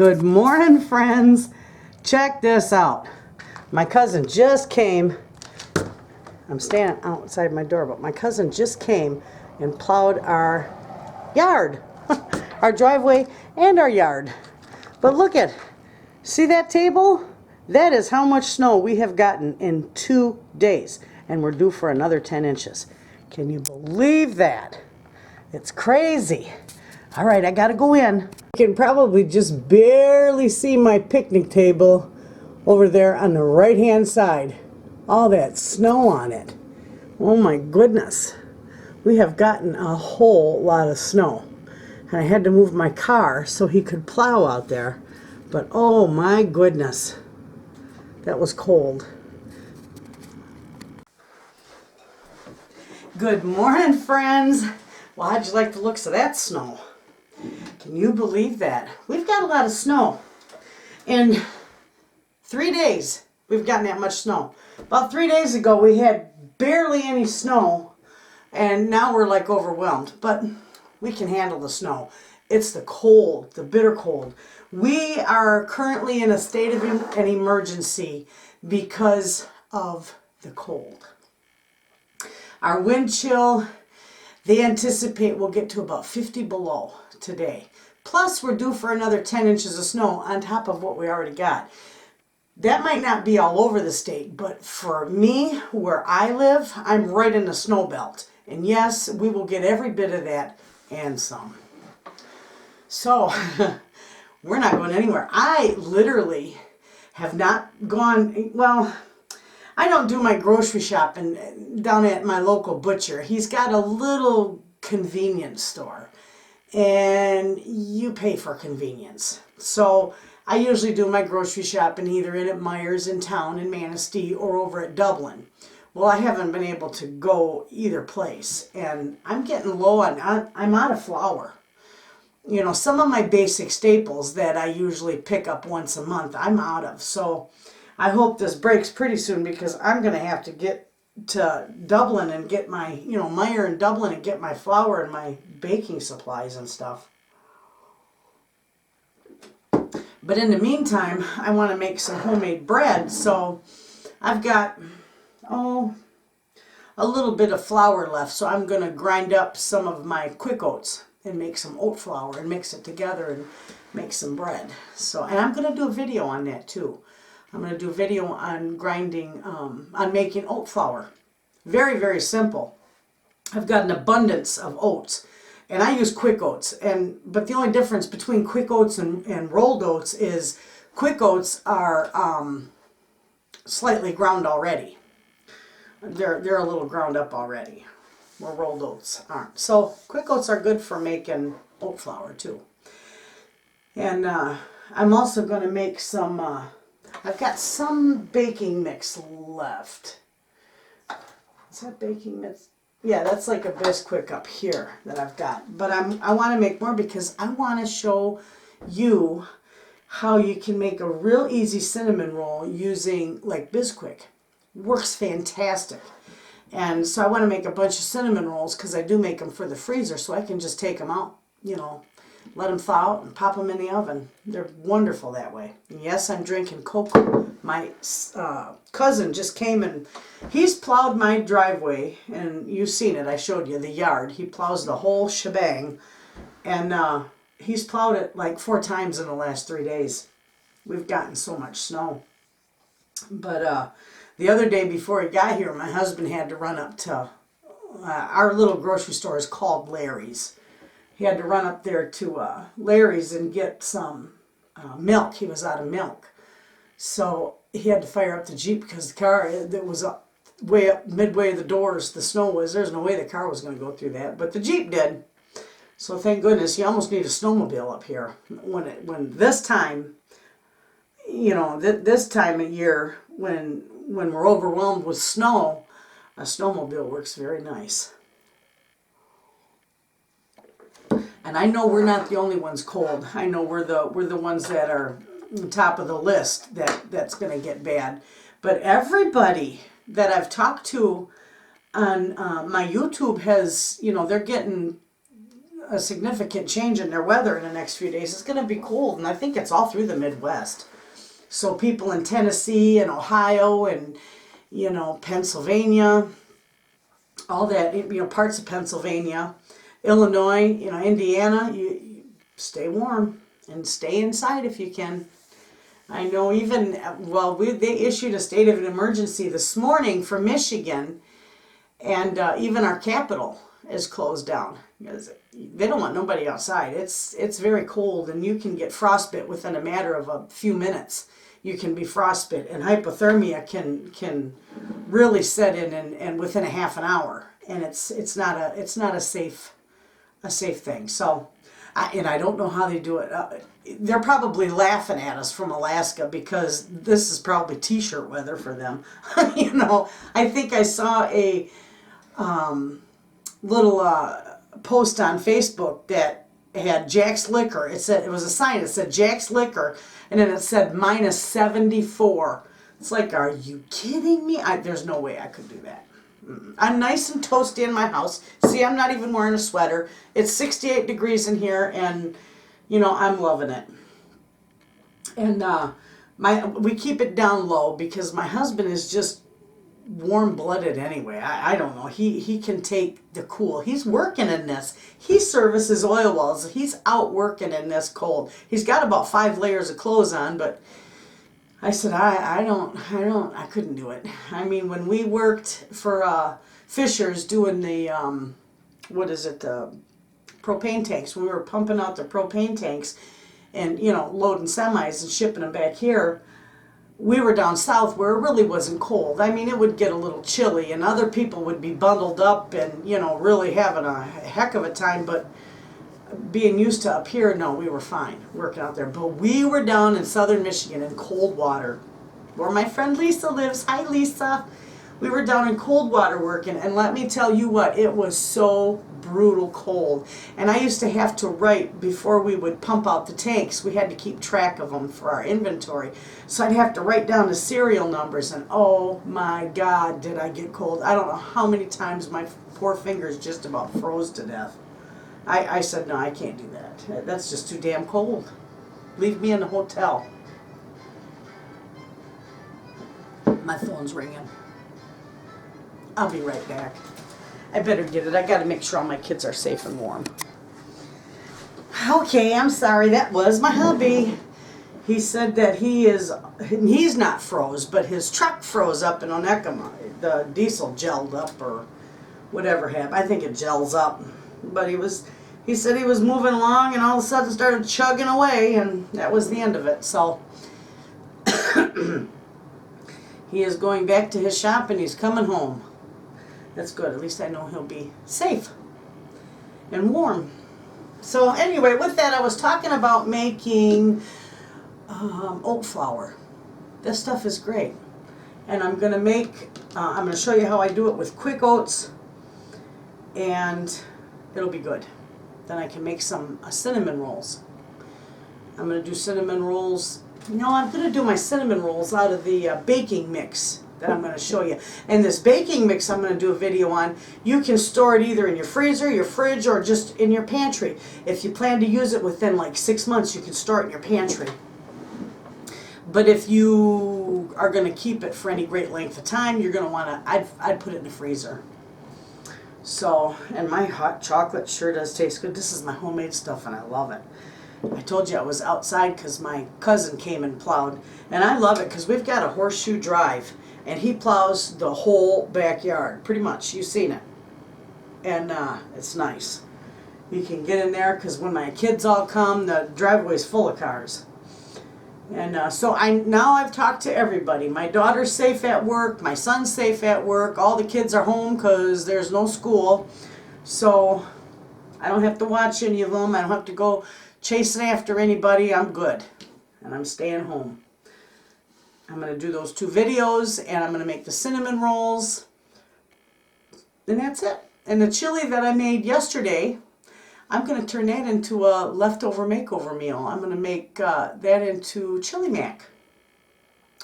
Good morning, friends. Check this out. My cousin just came. I'm standing outside my door, but my cousin just came and plowed our yard, our driveway and our yard. But look at, see that table? That is how much snow we have gotten in 2 days, and we're due for another 10 inches. Can you believe that? It's crazy. All right, I gotta go in. You can probably just barely see my picnic table over there on the right-hand side. All that snow on it. Oh my goodness. We have gotten a whole lot of snow. And I had to move my car so he could plow out there. But oh my goodness. That was cold. Good morning, friends. Well, how'd you like the looks of that snow? Can you believe that? We've got a lot of snow. In 3 days, we've gotten that much snow. About 3 days ago, we had barely any snow, and now we're like overwhelmed. But we can handle the snow. It's the cold, the bitter cold. We are currently in a state of an emergency because of the cold. Our wind chill, they anticipate we'll get to about 50 below today. Plus, we're due for another 10 inches of snow on top of what we already got. That might not be all over the state, but for me, where I live, I'm right in the snow belt. And yes, we will get every bit of that and some. So, we're not going anywhere. I literally have not gone, well, I don't do my grocery shopping down at my local butcher. He's got a little convenience store, and you pay for convenience. So I usually do my grocery shopping either in at Myers in town in Manistee or over at Dublin. Well, I haven't been able to go either place, and I'm getting low on, I'm out of flour. You know, some of my basic staples that I usually pick up once a month, I'm out of. So I hope this breaks pretty soon, because I'm going to have to get to Dublin and get my, Meijer in Dublin and get my flour and my baking supplies and stuff. But in the meantime, I want to make some homemade bread. So I've got, a little bit of flour left. So I'm going to grind up some of my quick oats and make some oat flour and mix it together and make some bread. So, and I'm going to do a video on that too. I'm going to do a video on grinding, on making oat flour. Very, very simple. I've got an abundance of oats, and I use quick oats. But the only difference between quick oats and rolled oats is quick oats are slightly ground already. They're a little ground up already, where rolled oats aren't. So quick oats are good for making oat flour too. And I'm also going to make some, I've got some baking mix left. Is that baking mix? Yeah, that's like a Bisquick up here that I've got. But I want to make more because I want to show you how you can make a real easy cinnamon roll using like Bisquick. Works fantastic. And so I want to make a bunch of cinnamon rolls because I do make them for the freezer, so I can just take them out, let them thaw out and pop them in the oven. They're wonderful that way. And yes, I'm drinking Coke. My cousin just came and he's plowed my driveway, and you've seen it. I showed you the yard. He plows the whole shebang, and he's plowed it like 4 times in the last 3 days. We've gotten so much snow. But the other day before he got here, my husband had to run up to our little grocery store is called Larry's. He had to run up there to Larry's and get some milk. He was out of milk. So he had to fire up the Jeep because the car that was way up midway of the doors, the snow was, there's no way the car was going to go through that. But the Jeep did. So thank goodness. You almost need a snowmobile up here. When this time, this time of year, when we're overwhelmed with snow, a snowmobile works very nice. And I know we're not the only ones cold. I know we're the ones that are on top of the list that's going to get bad. But everybody that I've talked to on my YouTube has, they're getting a significant change in their weather in the next few days. It's going to be cold, and I think it's all through the Midwest. So people in Tennessee and Ohio and, you know, Pennsylvania, all that, you know, parts of Pennsylvania, Illinois, you know, Indiana, you stay warm and stay inside if you can. I know even, well, they issued a state of an emergency this morning for Michigan, and even our capital is closed down because they don't want nobody outside. It's very cold, and you can get frostbite within a matter of a few minutes. You can be frostbite, and hypothermia can really set in and within a half an hour, and it's not a safe thing. So, I don't know how they do it. They're probably laughing at us from Alaska because this is probably t-shirt weather for them. You know, I think I saw a little post on Facebook that had Jack's Liquor. It was a sign that said Jack's Liquor, and then it said -74. It's like, are you kidding me? There's no way I could do that. I'm nice and toasty in my house. See, I'm not even wearing a sweater. It's 68 degrees in here, and you know, I'm loving it. And we keep it down low because my husband is just warm-blooded anyway. I don't know. He can take the cool. He's working in this. He services oil wells. He's out working in this cold. He's got about 5 layers of clothes on, but I said, I couldn't do it. I mean, when we worked for Fisher's doing the, propane tanks, when we were pumping out the propane tanks and, you know, loading semis and shipping them back here, we were down south where it really wasn't cold. I mean, it would get a little chilly, and other people would be bundled up and, you know, really having a heck of a time, but being used to up here, no, we were fine working out there. But we were down in southern Michigan in Coldwater, where my friend Lisa lives. Hi, Lisa. We were down in Coldwater working, and let me tell you what, it was so brutal cold. And I used to have to write before we would pump out the tanks. We had to keep track of them for our inventory. So I'd have to write down the serial numbers, and oh my God, did I get cold. I don't know how many times my poor fingers just about froze to death. I said, no, I can't do that. That's just too damn cold. Leave me in the hotel. My phone's ringing. I'll be right back. I better get it. I got to make sure all my kids are safe and warm. Okay, I'm sorry. That was my hubby. He said that he's not froze, but his truck froze up in Onekama. The diesel gelled up or whatever happened. I think it gels up. But he said he was moving along and all of a sudden started chugging away, and that was the end of it. So he is going back to his shop and he's coming home. That's good. At least I know he'll be safe and warm. So anyway, with that, I was talking about making oat flour. This stuff is great. And I'm going to show you how I do it with quick oats, and it'll be good. Then I can make some cinnamon rolls. I'm going to do cinnamon rolls. No, I'm going to do my cinnamon rolls out of the baking mix that I'm going to show you. And this baking mix I'm going to do a video on. You can store it either in your freezer, your fridge, or just in your pantry. If you plan to use it within like 6 months, you can store it in your pantry. But if you are going to keep it for any great length of time, you're going to want to, I'd put it in the freezer. So, and my hot chocolate sure does taste good. This is my homemade stuff and I love it. I told you I was outside because my cousin came and plowed. And I love it because we've got a horseshoe drive. And he plows the whole backyard, pretty much. You've seen it. And it's nice. You can get in there because when my kids all come, the driveway's full of cars. And so now I've talked to everybody. My daughter's safe at work. My son's safe at work. All the kids are home because there's no school. So I don't have to watch any of them. I don't have to go chasing after anybody. I'm good. And I'm staying home. I'm going to do those 2 videos, and I'm going to make the cinnamon rolls. And that's it. And the chili that I made yesterday, I'm going to turn that into a leftover makeover meal. I'm going to make that into chili mac,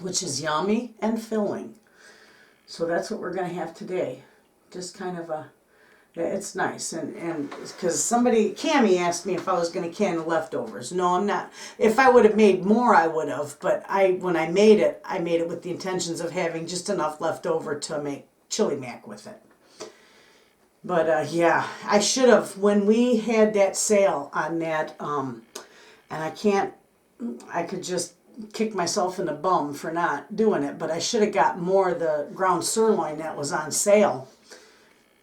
which is yummy and filling. So that's what we're going to have today. Just kind of a It's nice, and because Cammie asked me if I was going to can the leftovers. No, I'm not. If I would have made more, I would have. But when I made it with the intentions of having just enough left over to make chili mac with it. But yeah, I should have, when we had that sale on that, and I could just kick myself in the bum for not doing it, but I should have got more of the ground sirloin that was on sale.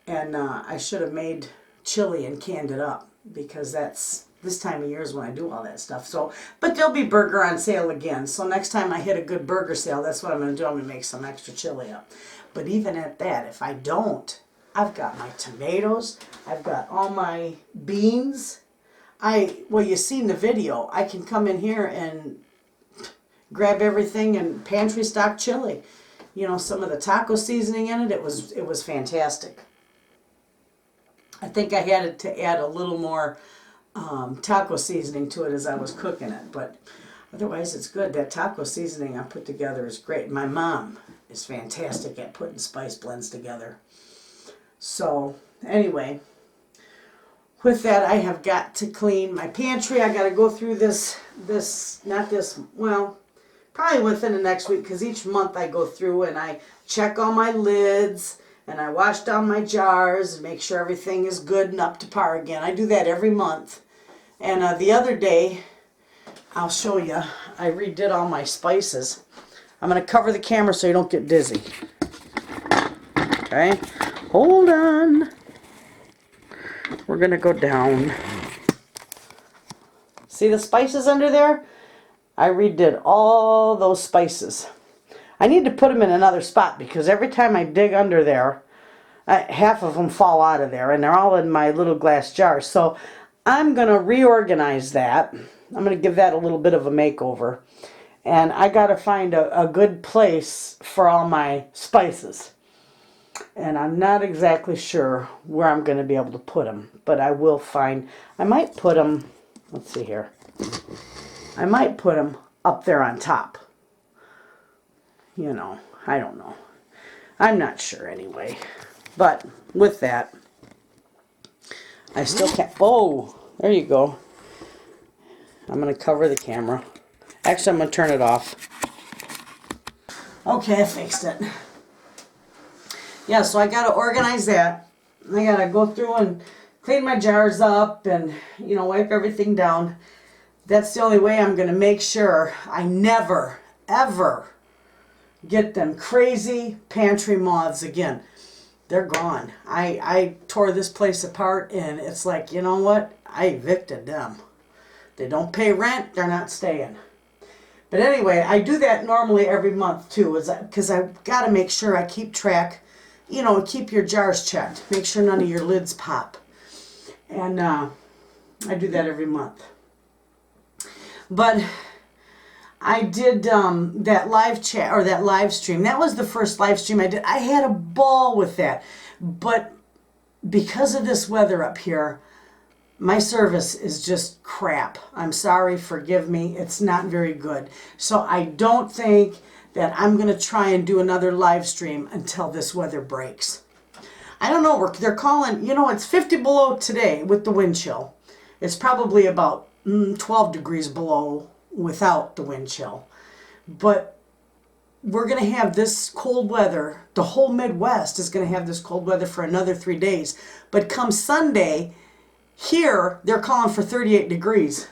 And I should have made chili and canned it up, because that's this time of year is when I do all that stuff. So, but there'll be burger on sale again. So next time I hit a good burger sale, that's what I'm going to do. I'm going to make some extra chili up. But even at that, if I don't, I've got my tomatoes. I've got all my beans. Well, you seen the video. I can come in here and grab everything and pantry stock chili. You know, some of the taco seasoning in it. It was fantastic. I think I had to add a little more taco seasoning to it as I was cooking it, but otherwise it's good. That taco seasoning I put together is great. My mom is fantastic at putting spice blends together. So anyway, with that, I have got to clean my pantry. I got to go through probably within the next week, because each month I go through and I check all my lids, and I wash down my jars and make sure everything is good and up to par again. I do that every month. And the other day, I'll show you, I redid all my spices. I'm going to cover the camera so you don't get dizzy. Okay, hold on. We're going to go down. See the spices under there? I redid all those spices. I need to put them in another spot, because every time I dig under there, half of them fall out of there, and they're all in my little glass jars. So I'm going to reorganize that. I'm going to give that a little bit of a makeover. And I got to find a good place for all my spices. And I'm not exactly sure where I'm going to be able to put them, but I will find. I might put them, let's see here. I might put them up there on top. You know, I don't know. I'm not sure anyway. But with that, I still can't. Oh, there you go. I'm going to cover the camera. Actually, I'm going to turn it off. Okay, I fixed it. Yeah, so I got to organize that. I got to go through and clean my jars up and, you know, wipe everything down. That's the only way I'm going to make sure I never, ever get them crazy pantry moths again. They're gone. I tore this place apart, and it's like, you know what? I evicted them. They don't pay rent, they're not staying. But anyway, I do that normally every month too, because I've got to make sure I keep track, you know, keep your jars checked. Make sure none of your lids pop. And I do that every month. But I did that live chat, or that live stream. That was the first live stream I did. I had a ball with that. But because of this weather up here, my service is just crap. I'm sorry, forgive me. It's not very good. So I don't think that I'm going to try and do another live stream until this weather breaks. I don't know. They're calling, you know, it's 50 below today with the wind chill. It's probably about 12 degrees below without the wind chill. But we're going to have this cold weather. The whole Midwest is going to have this cold weather for another 3 days. But come Sunday, here they're calling for 38 degrees.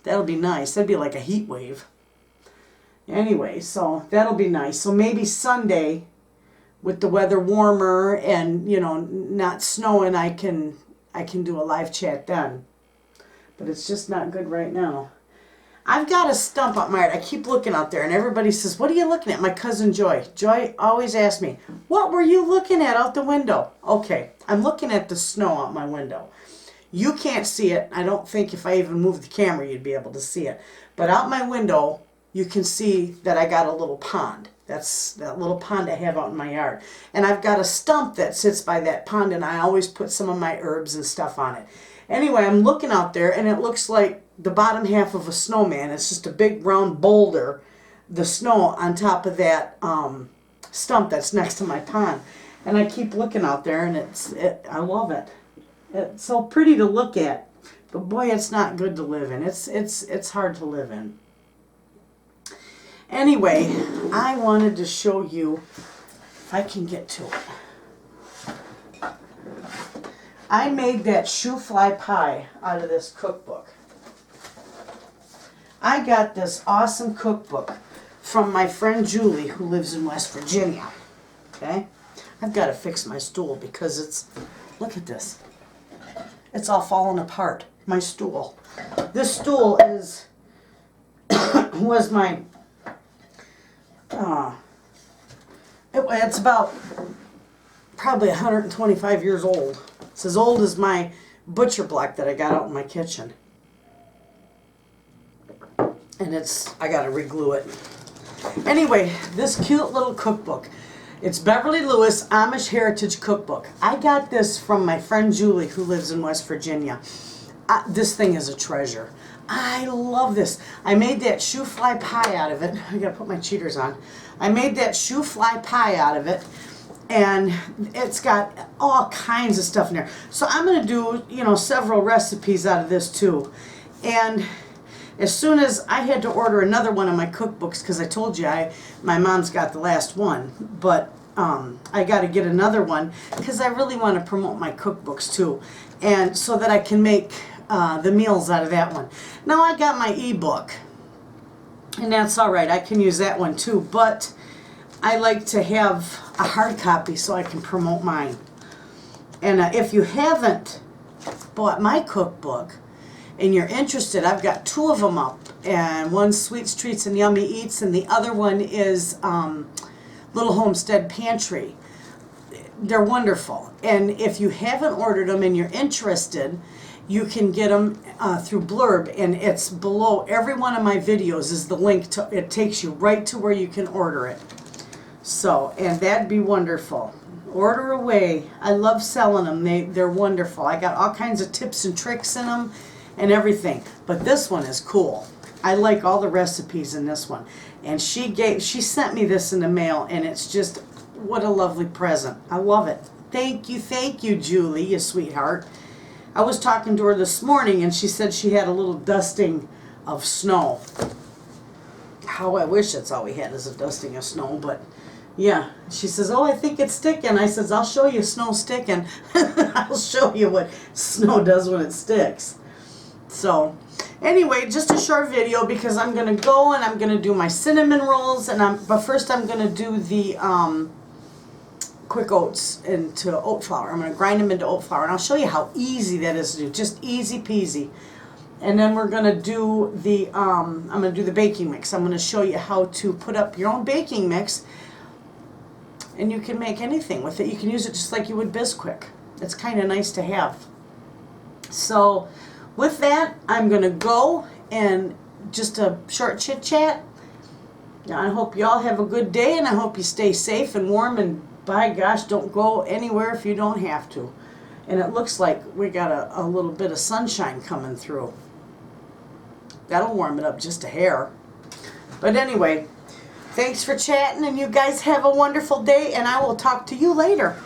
That'll be nice. That'd be like a heat wave. Anyway, so that'll be nice. So maybe Sunday, with the weather warmer and, you know, not snowing, I can do a live chat then. But it's just not good right now. I've got a stump up my yard. I keep looking out there, and everybody says, "What are you looking at?" My cousin Joy. Joy always asks me, "What were you looking at out the window?" Okay, I'm looking at the snow out my window. You can't see it. I don't think if I even moved the camera you'd be able to see it. But out my window, you can see that I got a little pond. That's that little pond I have out in my yard. And I've got a stump that sits by that pond, and I always put some of my herbs and stuff on it. Anyway, I'm looking out there, and it looks like the bottom half of a snowman. It's just a big round boulder, the snow on top of that stump that's next to my pond. And I keep looking out there, and I love it. It's so pretty to look at, but boy, it's not good to live in. It's hard to live in. Anyway, I wanted to show you, if I can get to it. I made that shoe fly pie out of this cookbook. I got this awesome cookbook from my friend Julie, who lives in West Virginia. Okay? I've got to fix my stool because it's, look at this. It's all falling apart, my stool. This stool is, was my, it's about probably 125 years old. It's as old as my butcher block that I got out in my kitchen. And I got to re-glue it. Anyway, this cute little cookbook. It's Beverly Lewis Amish Heritage Cookbook. I got this from my friend Julie, who lives in West Virginia. This thing is a treasure. I love this. I made that shoe fly pie out of it. I gotta put my cheaters on. I made that shoe fly pie out of it, and it's got all kinds of stuff in there. So I'm gonna do, several recipes out of this too. And as soon as I had to order another one of my cookbooks, because I told you my mom's got the last one, but I got to get another one because I really want to promote my cookbooks too, and so that I can make the meals out of that one. Now I got my ebook, and that's all right. I can use that one too, but I like to have a hard copy so I can promote mine. And if you haven't bought my cookbook, and you're interested, I've got two of them up, and one's Sweets, Treats, and Yummy Eats, and the other one is Little Homestead Pantry. They're wonderful, and if you haven't ordered them and you're interested, you can get them through Blurb, and it's below every one of my videos is the link to it. Takes you right to where you can order it. So, and that'd be wonderful. Order away. I love selling them. They're wonderful. I got all kinds of tips and tricks in them and everything, but this one is cool. I like all the recipes in this one, and she sent me this in the mail, and it's just, what a lovely present. I love it. Thank you, Julie, you sweetheart. I was talking to her this morning, and she said she had a little dusting of snow. How I wish that's all we had is a dusting of snow, but yeah. She says, oh, I think it's sticking. I says, I'll show you snow sticking. I'll show you what snow does when it sticks. So, anyway, just a short video because I'm going to go and I'm going to do my cinnamon rolls, but first I'm going to do the quick oats into oat flour. I'm going to grind them into oat flour, and I'll show you how easy that is to do. Just easy peasy. And then we're going to do the I'm going to do the baking mix. I'm going to show you how to put up your own baking mix, and you can make anything with it. You can use it just like you would Bisquick. It's kind of nice to have. So with that, I'm going to go, and just a short chit chat. I hope you all have a good day, and I hope you stay safe and warm, and by gosh, don't go anywhere if you don't have to. And it looks like we got a little bit of sunshine coming through. That'll warm it up just a hair. But anyway, thanks for chatting, and you guys have a wonderful day, and I will talk to you later.